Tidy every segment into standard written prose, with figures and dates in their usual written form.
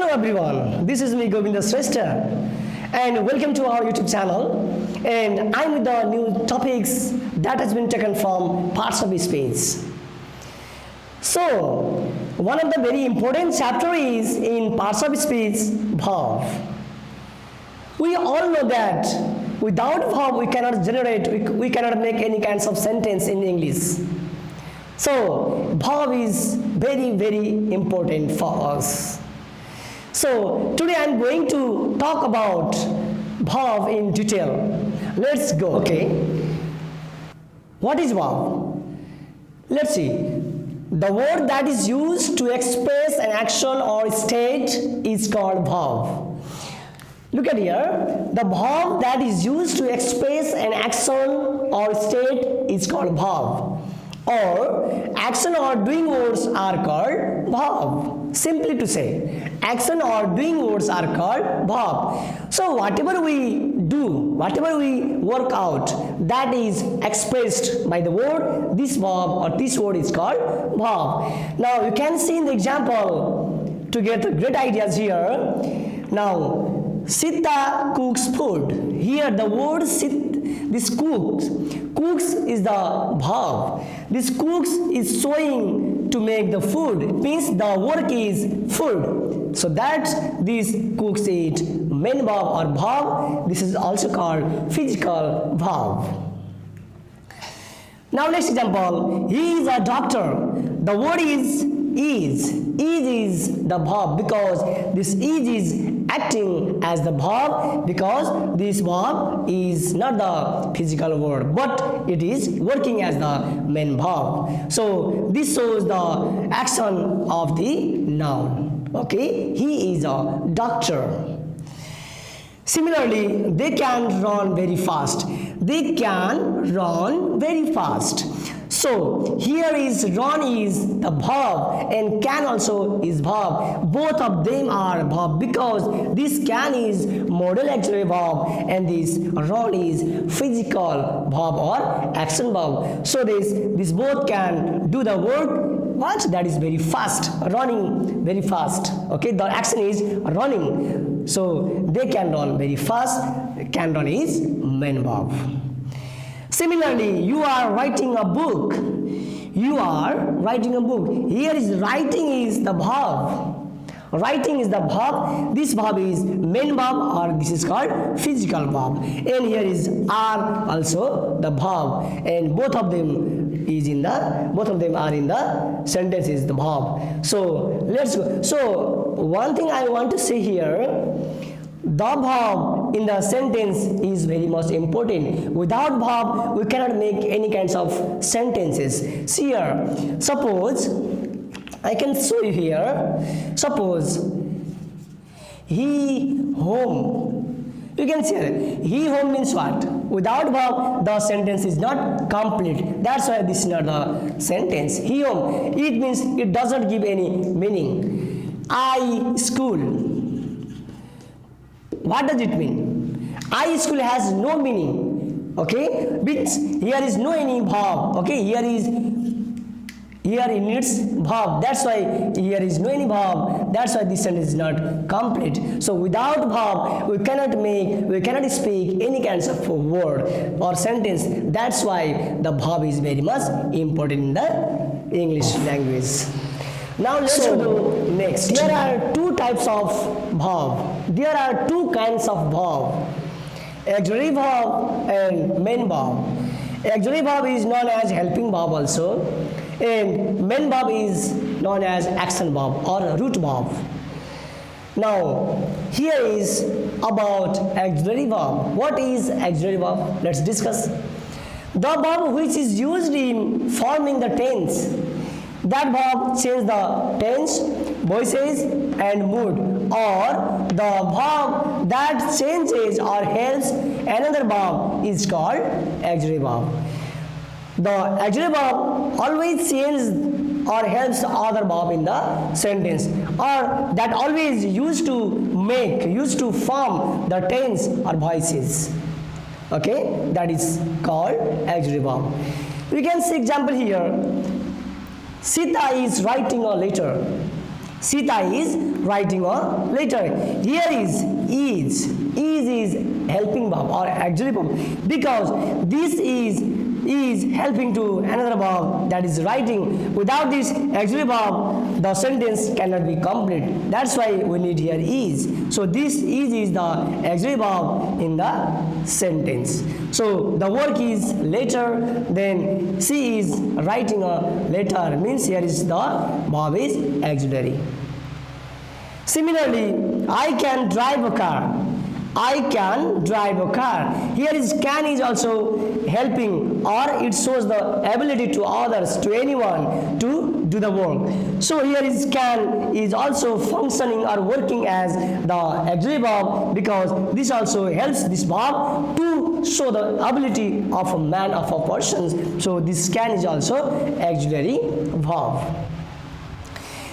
Hello everyone, this is me Govinda Shrestha and welcome to our YouTube channel, and I'm with the new topics that has been taken from parts of speech. So one of the very important chapter is in parts of speech, verb. We all know that without verb we cannot generate, we cannot make any kinds of sentence in English. So verb is very important for us. So today I am going to talk about verb in detail. Let's go. Okay. What is verb? Let's see. The word that is used to express an action or state is called verb. Look at here. The verb that is used to express an action or state is called verb. Or action or doing words are called verb. Simply to say, action or doing words are called verb. So whatever we do, whatever we work out, that is expressed by the word, this verb or this word is called verb. Now you can see in the example to get great ideas here. Now Sita cooks food. Here the word this cooks is the verb. This cooks is showing to make the food. It means the work is food. So that this cooks it main verb or verb. This is also called physical verb. Now next example. He is a doctor. The word is. Is the verb because this is acting as the verb because this verb is not the physical word but it is working as the main verb. So this shows the action of the noun. Okay, he is a doctor. Similarly, they can run very fast. They can run very fast. So here is run is the verb and can also is verb. Both of them are verb because this can is modal auxiliary verb and this run is physical verb or action verb. So this both can do the work what that is very fast, running very fast. Okay, the action is running. So they can run very fast. Can run is main verb. Similarly, you are writing a book. You are writing a book. Here is writing is the verb. Writing is the verb. This verb is main verb or this is called physical verb. And here is are also the verb. And both of them are in the sentence is the verb. So let's go. So one thing I want to say here. The verb in the sentence is very much important. Without verb, we cannot make any kinds of sentences. See here, suppose, I can show you here, suppose, he home. You can see here, he home means what? Without verb, the sentence is not complete. That's why this is not the sentence. He home, it means it doesn't give any meaning. I school. What does it mean? I school has no meaning. Okay, but here is no any verb. Okay, here it needs verb. That's why here is no any verb. That's why this sentence is not complete. So without verb, we cannot speak any kinds of word or sentence. That's why the verb is very much important in the English language. Now let's go to next. There are two types of verb. There are two kinds of verb. Auxiliary verb and main verb. Auxiliary verb is known as helping verb also. And main verb is known as action verb or root verb. Now here is about auxiliary verb. What is auxiliary verb? Let's discuss. The verb which is used in forming the tense. That verb changes the tense, voices and mood, or the verb that changes or helps another verb is called auxiliary verb. The auxiliary verb always changes or helps other verb in the sentence, or that always used to form the tense or voices. Okay, that is called auxiliary verb. We can see example here. Sita is writing a letter. Sita is writing a letter. Here is helping verb or auxiliary verb, because this is helping to another verb that is writing. Without this auxiliary verb, the sentence cannot be complete. That's why we need here is. So this is the auxiliary verb in the sentence. So the work is letter, then she is writing a letter, means here is the verb is auxiliary. Similarly, I can drive a car. I can drive a car. Here is can is also helping, or it shows the ability to others, to anyone to do the work. So here is can is also functioning or working as the auxiliary verb, because this also helps this verb to show the ability of a man, of a person. So this can is also auxiliary verb.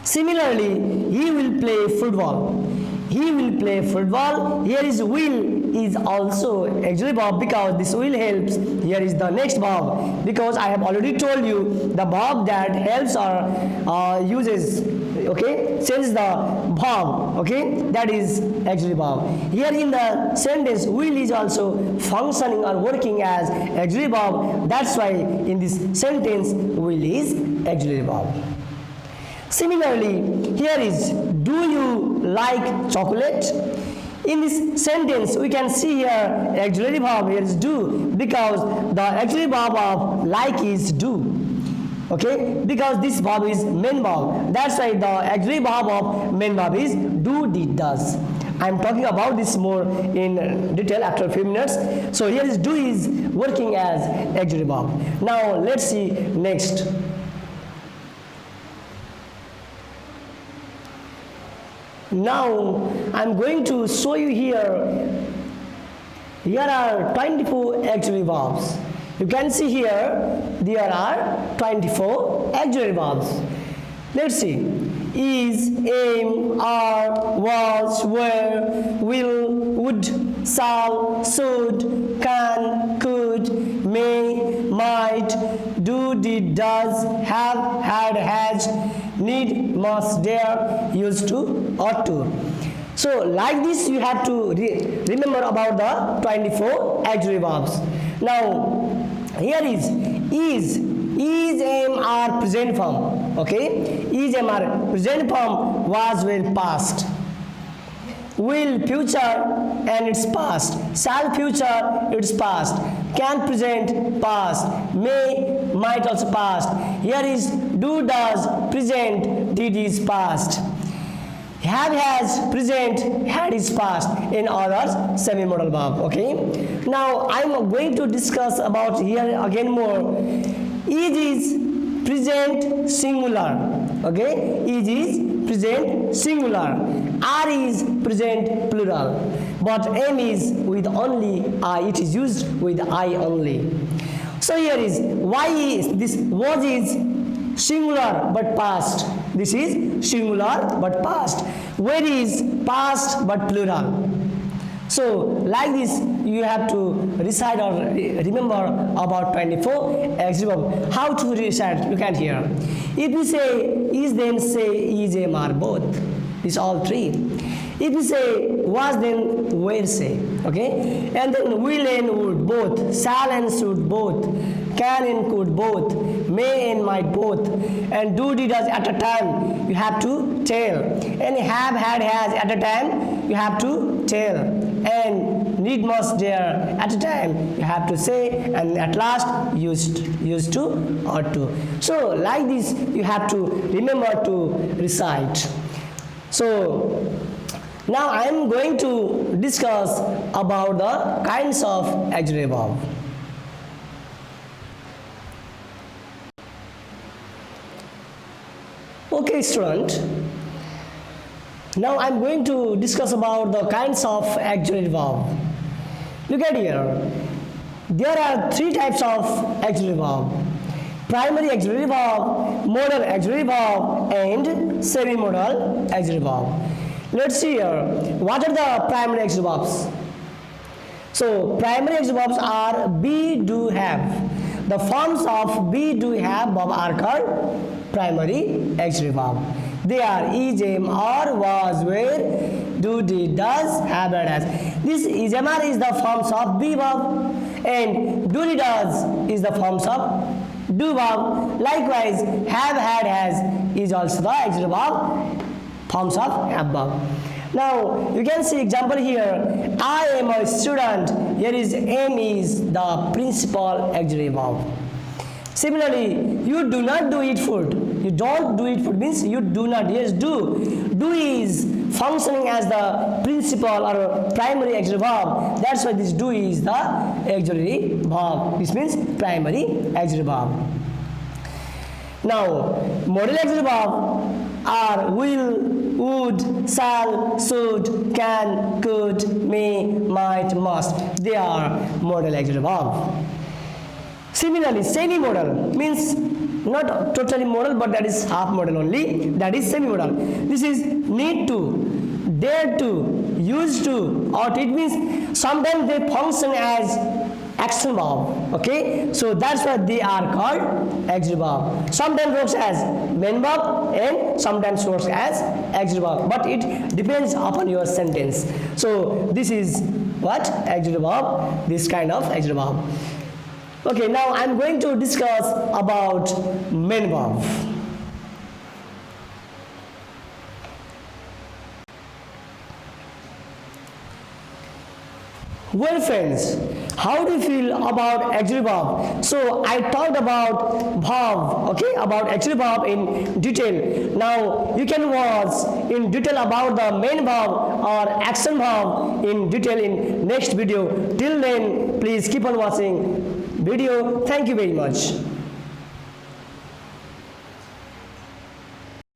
Similarly, he will play football. He will play football. Here is will is also auxiliary verb, because this will helps. Here is the next verb, because I have already told you the verb that helps or uses, okay, changes the verb, okay, that is auxiliary verb. Here in the sentence, will is also functioning or working as auxiliary verb. That's why in this sentence, will is auxiliary verb. Similarly, here is, do you like chocolate? In this sentence, we can see here auxiliary verb here is do, because the auxiliary verb of like is do. Okay, because this verb is main verb. That's why the auxiliary verb of main verb is do, did, does. I am talking about this more in detail after a few minutes. So here is do is working as auxiliary verb. Now let's see next. Now I'm going to show you here. Here are 24 auxiliary verbs. You can see here there are 24 auxiliary verbs. Let's see. Is, aim, are, was, were, will, would, shall, should, can, could, may, might, do, did, does, have, had, has, need, must, dare, used to, ought to. So like this you have to remember about the 24 auxiliary verbs. Now here is, aim, are present form. Okay, is, aim, are present form, was, will, past, will, future and its past, shall, future, its past, can, present, past, may, might, also past. Here is do, does, present, did is past, have, has, present, had is past, in others semi-modal verb. Okay, now I am going to discuss about here again more. Is present singular. Okay, is present singular, are is present plural, but am is with only I, it is used with I only. So here is, why is this, was is singular but past, this is singular but past, where is past but plural. So like this you have to recite or remember about 24 auxiliary verb. How to recite? Look at here. If you say is, then say is, aim, are both. It's all three. If you say was, then where say. Okay, and then will and would both, shall and should both, can and could both, may and might both, and do, did, does at a time you have to tell, and have, had, has at a time you have to tell, and need, must, dare at a time you have to say, and at last used to, ought to. So like this you have to remember to recite. So now I am going to discuss about the kinds of auxiliary verb. Okay, student. Now I am going to discuss about the kinds of auxiliary verb. Look at here. There are three types of auxiliary verb: primary auxiliary verb, modal auxiliary verb, and semi-modal auxiliary verb. Let's see here. What are the primary auxiliary verbs? So primary auxiliary verbs are be, do, have. The forms of be, do, have verb are called primary auxiliary verb. There, is, am, are, was, were, do, did, does, have, had, has. This is, am, are is the forms of be verb, and do, did, does is the forms of do verb. Likewise, have, had, has is also the auxiliary verb, forms of have verb. Now you can see example here. I am a student. Here is am is the principal auxiliary verb. Similarly, you do not do eat food. You don't do eat food means you do not. Yes, do. Do is functioning as the principal or primary auxiliary verb. That's why this do is the auxiliary verb. This means primary auxiliary verb. Now, modal auxiliary verb are will, would, shall, should, can, could, may, might, must. They are modal auxiliary verb. Similarly, semi-modal means not totally modal, but that is half modal only. That is semi-modal. This is need to, dare to, used to, ought. It means sometimes they function as action verb. Okay, so that's why they are called auxiliary verb. Sometimes works as main verb and sometimes works as auxiliary verb, but it depends upon your sentence. So this is what auxiliary verb, this kind of auxiliary verb. Okay, now I am going to discuss about main verb. Well friends, how do you feel about auxiliary verb? So I talked about verb, okay, about auxiliary verb in detail. Now you can watch in detail about the main verb or action verb in detail in next video. Till then, please keep on watching video. Thank you very much.